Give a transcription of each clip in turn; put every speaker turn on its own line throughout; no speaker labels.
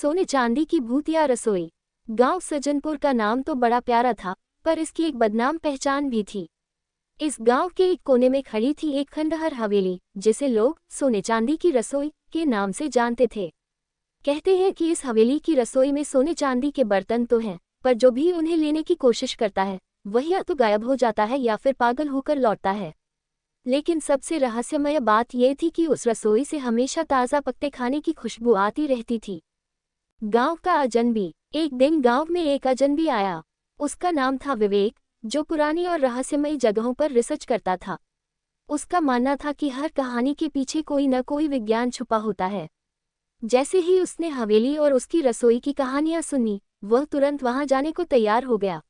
सोने चांदी की भूतिया रसोई। गांव सज्जनपुर का नाम तो बड़ा प्यारा था, पर इसकी एक बदनाम पहचान भी थी। इस गांव के एक कोने में खड़ी थी एक खंडहर हवेली, जिसे लोग सोने चांदी की रसोई के नाम से जानते थे। कहते हैं कि इस हवेली की रसोई में सोने चांदी के बर्तन तो हैं, पर जो भी उन्हें लेने की कोशिश करता है वह या तो गायब हो जाता है या फिर पागल होकर लौटता है। लेकिन सबसे रहस्यमय बात यह थी कि उस रसोई से हमेशा ताज़ा पकते खाने की खुशबू आती रहती थी। गांव का अजनबी। एक दिन गांव में एक अजनबी आया। उसका नाम था विवेक, जो पुरानी और रहस्यमयी जगहों पर रिसर्च करता था। उसका मानना था कि हर कहानी के पीछे कोई न कोई विज्ञान छुपा होता है। जैसे ही उसने हवेली और उसकी रसोई की कहानियां सुनी, वह तुरंत वहां जाने को तैयार हो गया।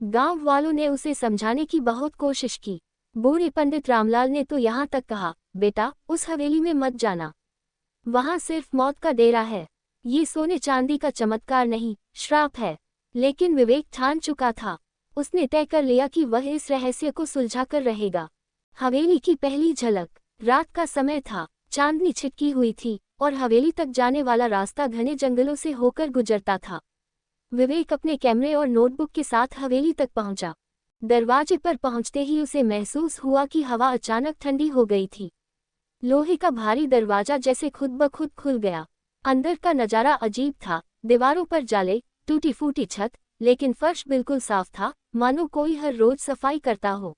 गांव वालों ने उसे समझाने की बहुत कोशिश की। बूढ़े पंडित रामलाल ने तो यहाँ तक कहा, बेटा, उस हवेली में मत जाना, वहां सिर्फ मौत का डेरा है। ये सोने चांदी का चमत्कार नहीं, श्राप है। लेकिन विवेक ठान चुका था। उसने तय कर लिया कि वह इस रहस्य को सुलझा कर रहेगा। हवेली की पहली झलक। रात का समय था, चांदनी छिटकी हुई थी और हवेली तक जाने वाला रास्ता घने जंगलों से होकर गुजरता था। विवेक अपने कैमरे और नोटबुक के साथ हवेली तक पहुंचा। दरवाजे पर पहुंचते ही उसे महसूस हुआ कि हवा अचानक ठंडी हो गई थी। लोहे का भारी दरवाजा जैसे खुद ब खुद खुल गया। अंदर का नजारा अजीब था। दीवारों पर जाले, टूटी फूटी छत, लेकिन फर्श बिल्कुल साफ था, मानो कोई हर रोज सफाई करता हो।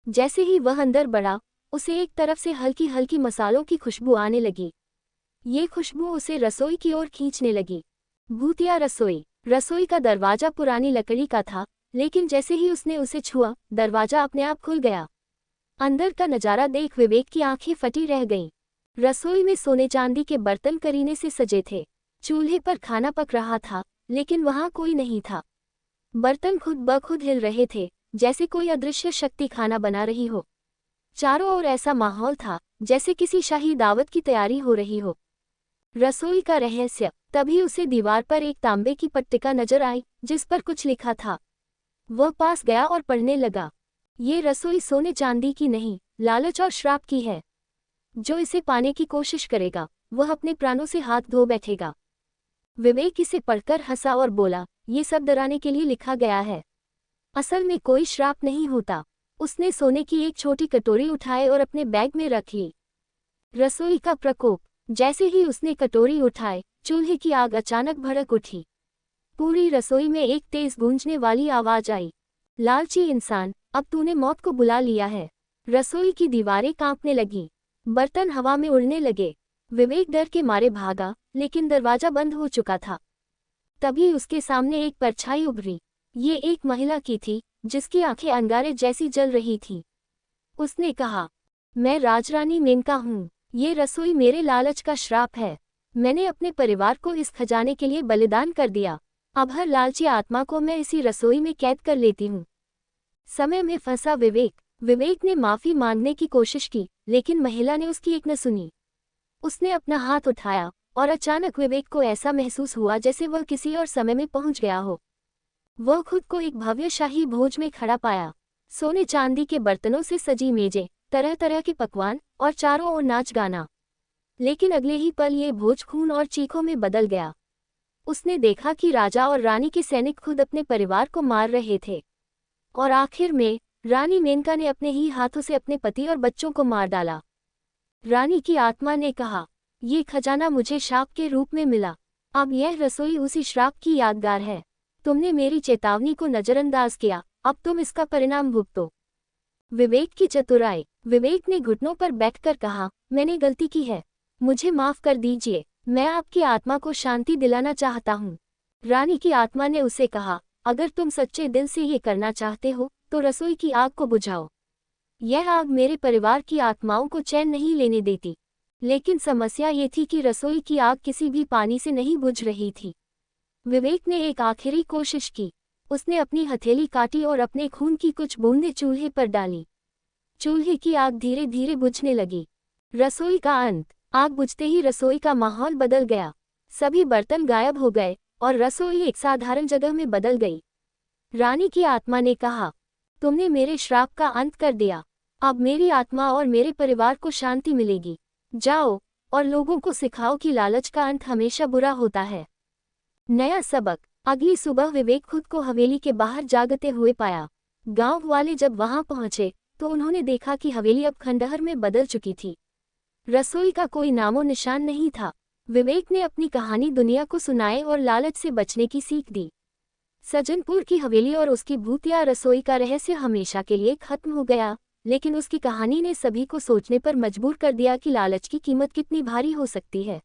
जैसे ही वह अंदर बढ़ा, उसे एक तरफ से हल्की हल्की मसालों की खुशबू आने लगी। ये खुशबू उसे रसोई की ओर खींचने लगी। भूतिया रसोई। रसोई का दरवाजा पुरानी लकड़ी का था, लेकिन जैसे ही उसने उसे छुआ, दरवाजा अपने आप खुल गया। अंदर का नजारा देख विवेक की आंखें फटी रह गईं। रसोई में सोने चांदी के बर्तन करीने से सजे थे। चूल्हे पर खाना पक रहा था, लेकिन वहां कोई नहीं था। बर्तन खुद ब खुद हिल रहे थे, जैसे कोई अदृश्य शक्ति खाना बना रही हो। चारों ओर ऐसा माहौल था जैसे किसी शाही दावत की तैयारी हो रही हो। रसोई का रहस्य। तभी उसे दीवार पर एक तांबे की पट्टिका नजर आई, जिस पर कुछ लिखा था। वह पास गया और पढ़ने लगा। ये रसोई सोने चांदी की नहीं, लालच और श्राप की है। जो इसे पाने की कोशिश करेगा, वह अपने प्राणों से हाथ धो बैठेगा। विवेक इसे पढ़कर हंसा और बोला, ये सब डराने के लिए लिखा गया है। असल में कोई श्राप नहीं होता। उसने सोने की एक छोटी कटोरी उठाई और अपने बैग में रख ली। रसोई का प्रकोप। जैसे ही उसने कटोरी उठाई, चूल्हे की आग अचानक भड़क उठी। पूरी रसोई में एक तेज गूंजने वाली आवाज आई, लालची इंसान, अब तूने मौत को बुला लिया है। रसोई की दीवारें कांपने लगीं। बर्तन हवा में उड़ने लगे। विवेक डर के मारे भागा, लेकिन दरवाजा बंद हो चुका था। तभी उसके सामने एक परछाई उभरी। ये एक महिला की थी, जिसकी आंखें अंगारे जैसी जल रही थीं। उसने कहा, मैं राजरानी मेनका हूँ। ये रसोई मेरे लालच का श्राप है। मैंने अपने परिवार को इस खजाने के लिए बलिदान कर दिया। अब हर लालची आत्मा को मैं इसी रसोई में कैद कर लेती हूँ। समय में फंसा विवेक ने माफी मांगने की कोशिश की, लेकिन महिला ने उसकी एक न सुनी। उसने अपना हाथ उठाया और अचानक विवेक को ऐसा महसूस हुआ जैसे वह किसी और समय में पहुंच गया हो। वह खुद को एक भव्य शाही भोज में खड़ा पाया। सोने चांदी के बर्तनों से सजी मेजें, तरह तरह के पकवान और चारों ओर नाच गाना। लेकिन अगले ही पल ये भोज खून और चीखों में बदल गया। उसने देखा कि राजा और रानी के सैनिक खुद अपने परिवार को मार रहे थे। और आखिर में रानी मेनका ने अपने ही हाथों से अपने पति और बच्चों को मार डाला। रानी की आत्मा ने कहा, ये खजाना मुझे श्राप के रूप में मिला। अब यह रसोई उसी श्राप की यादगार है। तुमने मेरी चेतावनी को नजरअंदाज किया, अब तुम इसका परिणाम भुगतो। विवेक की चतुराई। विवेक ने घुटनों पर बैठकर कहा, मैंने गलती की है, मुझे माफ कर दीजिए। मैं आपकी आत्मा को शांति दिलाना चाहता हूँ। रानी की आत्मा ने उसे कहा, अगर तुम सच्चे दिल से ये करना चाहते हो तो रसोई की आग को बुझाओ। यह आग मेरे परिवार की आत्माओं को चैन नहीं लेने देती। लेकिन समस्या ये थी कि रसोई की आग किसी भी पानी से नहीं बुझ रही थी। विवेक ने एक आखिरी कोशिश की। उसने अपनी हथेली काटी और अपने खून की कुछ बूंदें चूल्हे पर डाली। चूल्हे की आग धीरे धीरे बुझने लगी। रसोई का अंत। आग बुझते ही रसोई का माहौल बदल गया। सभी बर्तन गायब हो गए और रसोई एक साधारण जगह में बदल गई। रानी की आत्मा ने कहा, तुमने मेरे श्राप का अंत कर दिया। अब मेरी आत्मा और मेरे परिवार को शांति मिलेगी। जाओ, और लोगों को सिखाओ कि लालच का अंत हमेशा बुरा होता है। नया सबक। अगली सुबह विवेक खुद को हवेली के बाहर जागते हुए पाया। गांव वाले जब वहां पहुंचे तो उन्होंने देखा कि हवेली अब खंडहर में बदल चुकी थी। रसोई का कोई नामो निशान नहीं था। विवेक ने अपनी कहानी दुनिया को सुनाई और लालच से बचने की सीख दी। सज्जनपुर की हवेली और उसकी भूतिया रसोई का रहस्य हमेशा के लिए खत्म हो गया, लेकिन उसकी कहानी ने सभी को सोचने पर मजबूर कर दिया कि लालच की कीमत कितनी भारी हो सकती है।